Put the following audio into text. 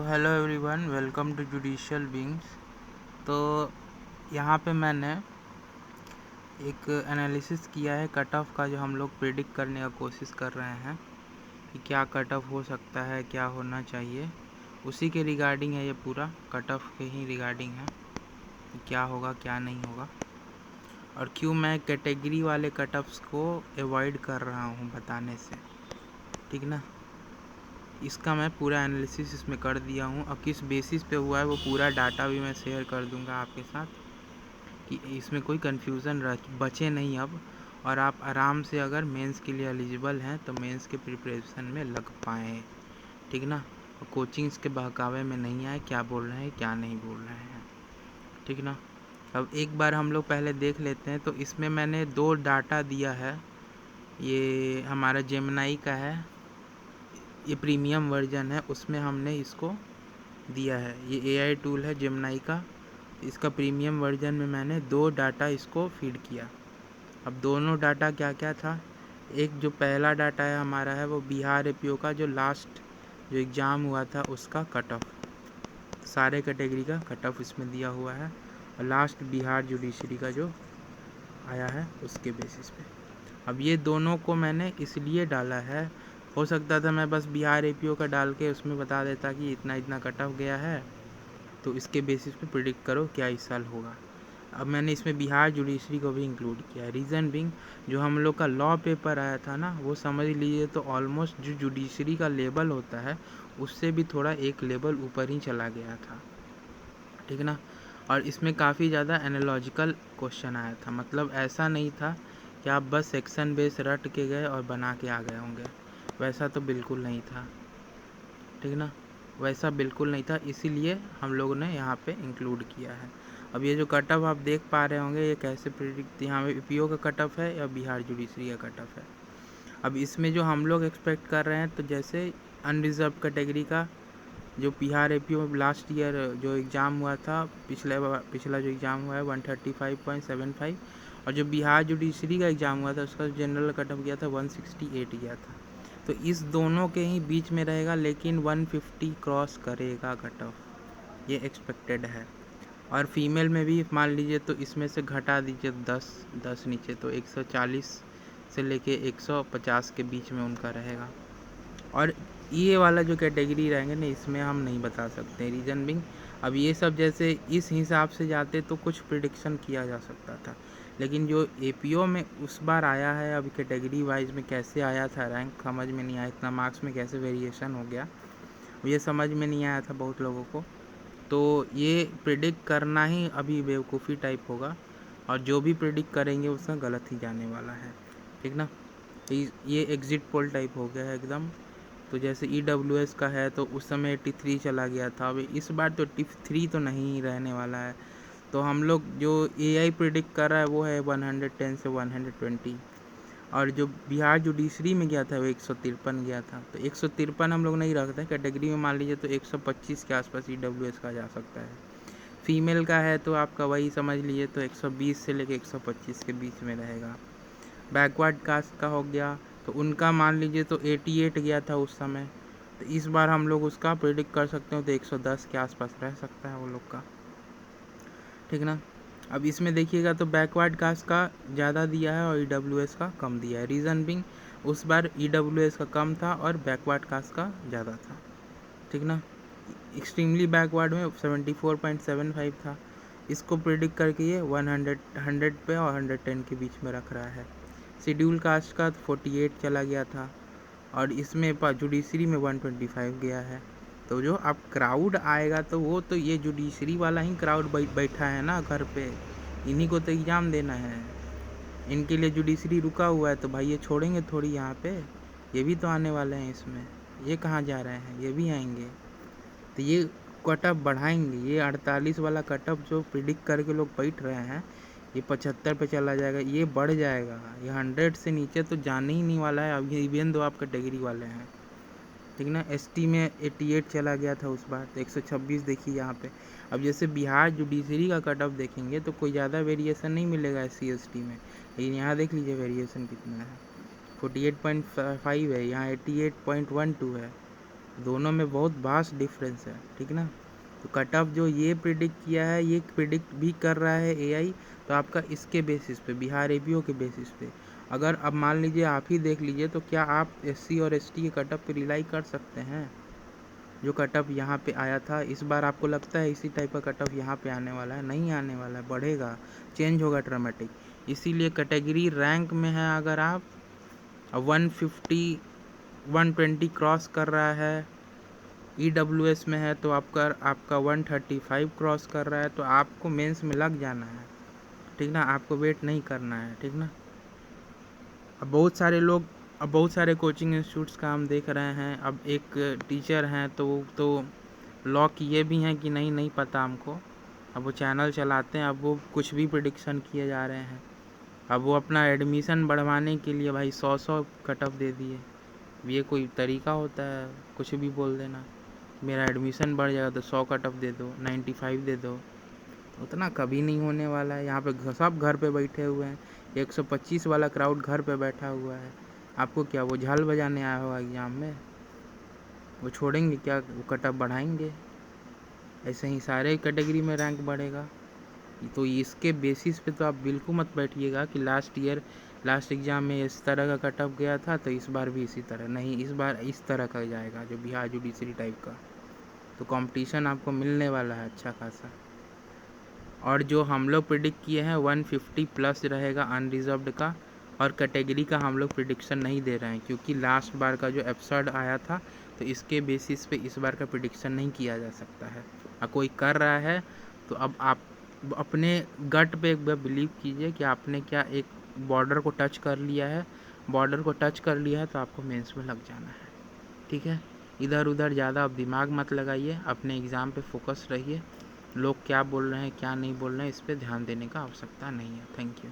तो hello everyone, welcome to Judicial Wings. तो यहाँ पे मैंने एक एनालिसिस किया है कट ऑफ का, जो हम लोग प्रेडिक्ट करने का कोशिश कर रहे हैं कि क्या कट ऑफ हो सकता है, क्या होना चाहिए। उसी के रिगार्डिंग है ये, पूरा कट ऑफ के ही रिगार्डिंग है कि क्या होगा क्या नहीं होगा, और क्यों मैं कैटेगरी वाले कट ऑफ्स को अवॉइड कर रहा हूँ बताने से। ठीक ना, इसका मैं पूरा एनालिसिस इसमें कर दिया हूँ, और किस बेसिस पे हुआ है वो पूरा डाटा भी मैं शेयर कर दूँगा आपके साथ, कि इसमें कोई कन्फ्यूज़न बचे नहीं अब, और आप आराम से अगर मेंस के लिए एलिजिबल हैं तो मेंस के प्रिपरेशन में लग पाएँ। ठीक ना, और कोचिंग्स के बहकावे में नहीं आए, क्या बोल रहे हैं क्या नहीं बोल रहे हैं। ठीक ना, अब एक बार हम लोग पहले देख लेते हैं। तो इसमें मैंने 2 डाटा दिया है। ये हमारा जेमिनी का है, ये प्रीमियम वर्जन है, उसमें हमने इसको दिया है। ये एआई टूल है जेमिनी का, इसका प्रीमियम वर्जन में मैंने 2 डाटा इसको फीड किया। अब दोनों डाटा क्या क्या था, एक जो पहला डाटा है हमारा है वो बिहार एपीओ का जो लास्ट जो एग्ज़ाम हुआ था उसका कट ऑफ, सारे कैटेगरी का कट ऑफ इसमें दिया हुआ है, और लास्ट बिहार जुडिशरी का जो आया है उसके बेसिस पे। अब ये दोनों को मैंने इसलिए डाला है, हो सकता था मैं बस बिहार एपीओ का डाल के उसमें बता देता कि इतना इतना कट ऑफ गया है, तो इसके बेसिस पे प्रिडिक्ट करो क्या इस साल होगा। अब मैंने इसमें बिहार जुडिशरी को भी इंक्लूड किया है। रीज़न बिंग, जो हम लोग का लॉ पेपर आया था ना, वो समझ लीजिए तो ऑलमोस्ट जो जुडिशरी का लेवल होता है उससे भी थोड़ा एक लेवल ऊपर ही चला गया था। ठीक ना, और इसमें काफ़ी ज़्यादा एनालॉजिकल क्वेश्चन आया था, मतलब ऐसा नहीं था कि आप बस सेक्शन बेस रट के गए और बना के आ गए होंगे, वैसा तो बिल्कुल नहीं था। ठीक ना, वैसा बिल्कुल नहीं था, इसीलिए हम लोगों ने यहाँ पे इंक्लूड किया है। अब ये जो कट ऑफ आप देख पा रहे होंगे, ये कैसे प्रिडिक्ट, यहाँ पे पीओ का कट ऑफ है या बिहार जुडिशरी का कट ऑफ है। अब इसमें जो हम लोग एक्सपेक्ट कर रहे हैं, तो जैसे अनरिजर्व कैटेगरी का जो बिहार एपीओ लास्ट ईयर जो एग्ज़ाम हुआ था, पिछला जो एग्ज़ाम हुआ है 135.75, और जो बिहार जुडिशरी का एग्ज़ाम हुआ था उसका जनरल कट ऑफ गया था 168 गया था। तो इस दोनों के ही बीच में रहेगा, लेकिन 150 क्रॉस करेगा कट ऑफ, ये एक्सपेक्टेड है। और फीमेल में भी मान लीजिए तो इसमें से घटा दीजिए 10 नीचे, तो 140 से लेके 150 के बीच में उनका रहेगा। और ये वाला जो कैटेगरी रहेंगे ना, इसमें हम नहीं बता सकते, रीज़न बिंग अब ये सब जैसे इस हिसाब से जाते तो कुछ प्रिडिक्शन किया जा सकता था, लेकिन जो एपीओ में उस बार आया है, अभी कैटेगरी वाइज में कैसे आया था रैंक समझ में नहीं आया, इतना मार्क्स में कैसे वेरिएशन हो गया ये समझ में नहीं आया था बहुत लोगों को। तो ये प्रिडिक्ट करना ही अभी बेवकूफ़ी टाइप होगा, और जो भी प्रिडिक्ट करेंगे उसका गलत ही जाने वाला है। ठीक ना, ये एग्ज़िट पोल टाइप हो गया है एकदम। तो जैसे EWS का है तो उस समय 83 चला गया था, अभी इस बार तो 83 तो नहीं रहने वाला है। तो हम लोग जो AI प्रिडिक्ट कर रहा है वो है 110 से 120, और जो बिहार जुडिशरी में गया था वो 153 गया था। तो 153 हम लोग नहीं रखते कैटेगरी में, मान लीजिए तो 125 के आसपास EWS का जा सकता है। फीमेल का है तो आपका वही समझ लीजिए तो 120 से लेके 125 के बीच में रहेगा। बैकवर्ड कास्ट का हो गया तो उनका मान लीजिए तो 88 गया था उस समय, तो इस बार हम लोग उसका प्रेडिक्ट कर सकते हो तो 110 के आसपास रह सकता है वो लोग का। ठीक ना, अब इसमें देखिएगा तो बैकवर्ड कास्ट का ज़्यादा दिया है और EWS का कम दिया है। रीज़न बिंग उस बार EWS का कम था और बैकवर्ड कास्ट का ज़्यादा था। ठीक ना, एक्सट्रीमली बैकवर्ड में 74.75 था, इसको प्रेडिक्ट करके ये 100 पे और 110 के बीच में रख रहा है। शेड्यूल कास्ट का 48 चला गया था, और इसमें जुडिशरी में 125 गया है। तो जो अब क्राउड आएगा तो वो तो ये जुडिशरी वाला ही क्राउड बैठा है ना घर पे, इन्हीं को तो एग्ज़ाम देना है, इनके लिए जुडिशरी रुका हुआ है, तो भाई ये छोड़ेंगे थोड़ी यहाँ पे, ये भी तो आने वाले हैं इसमें, ये कहाँ जा रहे हैं, ये भी आएंगे। तो ये कट ऑफ बढ़ाएंगे, ये 48 वाला कट ऑफ जो प्रिडिक्ट करके लोग बैठ रहे हैं ये 75 पे चला जाएगा, ये बढ़ जाएगा, ये 100 से नीचे तो जाने ही नहीं वाला है। अब ये इवन दो आप कैटेगरी वाले हैं। ठीक ना, ST में 88 चला गया था उस बार, तो 126 देखिए यहाँ पे। अब जैसे बिहार जुडिशरी का कट ऑफ देखेंगे तो कोई ज़्यादा वेरिएशन नहीं मिलेगा SC ST में, लेकिन यहाँ देख लीजिए वेरिएशन कितना है, 48.5 है, यहाँ 88.12 है, दोनों में बहुत वास्ट डिफरेंस है, ठीक ना। तो कट ऑफ जो ये प्रिडिक्ट किया है, ये प्रिडिक्ट भी कर रहा है एआई, तो आपका इसके बेसिस पे, बिहार एबीओ के बेसिस पे, अगर अब मान लीजिए आप ही देख लीजिए, तो क्या आप एससी और एसटी के कट ऑफ पे रिलाई कर सकते हैं? जो कट ऑफ यहाँ पे आया था, इस बार आपको लगता है इसी टाइप का कट ऑफ यहाँ पे आने वाला है? नहीं आने वाला है, बढ़ेगा, चेंज होगा ड्रामेटिक। इसीलिए कैटेगरी रैंक में है, अगर आप 150 120 क्रॉस कर रहा है, ईडब्ल्यूएस में है तो आपका 135 क्रॉस कर रहा है, तो आपको मेंस में लग जाना है, ठीक ना। आपको वेट नहीं करना है, ठीक ना। अब बहुत सारे कोचिंग इंस्टीट्यूट्स का हम देख रहे हैं। अब एक टीचर हैं तो लॉ किए भी हैं कि नहीं पता हमको। अब वो चैनल चलाते हैं, अब वो कुछ भी प्रिडिक्शन किए जा रहे हैं। अब वो अपना एडमिशन बढ़वाने के लिए भाई 100 कट ऑफ दे दिए। ये कोई तरीका होता है? कुछ भी बोल देना, मेरा एडमिशन बढ़ जाएगा तो 100 कट ऑफ दे दो, 95 दे दो। उतना कभी नहीं होने वाला है। यहाँ पे सब घर पे बैठे हुए हैं, 125 वाला क्राउड घर पे बैठा हुआ है। आपको क्या वो झाल बजाने आया होगा एग्जाम में? वो छोड़ेंगे क्या? वो कट ऑफ बढ़ाएंगे? ऐसे ही सारे कैटेगरी में रैंक बढ़ेगा। तो इसके बेसिस पे तो आप बिल्कुल मत बैठिएगा कि लास्ट एग्ज़ाम में इस तरह का कट ऑफ गया था तो इस बार भी इसी तरह। नहीं, इस बार इस तरह का जाएगा, जो बिहार जुडिशरी टाइप का। तो कंपटीशन आपको मिलने वाला है अच्छा खासा। और जो हम लोग प्रिडिक्ट किए हैं 150 प्लस रहेगा अनरिजर्व्ड का, और कैटेगरी का हम लोग प्रिडिक्शन नहीं दे रहे हैं, क्योंकि लास्ट बार का जो एपिसोड आया था तो इसके बेसिस पे इस बार का प्रिडिक्शन नहीं किया जा सकता है। कोई कर रहा है तो अब आप अपने गट पे एक बार बिलीव कीजिए कि आपने क्या एक बॉर्डर को टच कर लिया है। बॉर्डर को टच कर लिया है तो आपको मेंस में लग जाना है, ठीक है। इधर उधर ज़्यादा आप दिमाग मत लगाइए, अपने एग्ज़ाम पे फोकस रहिए। लोग क्या बोल रहे हैं क्या नहीं बोल रहे हैं इस पर ध्यान देने का आवश्यकता नहीं है। Thank you.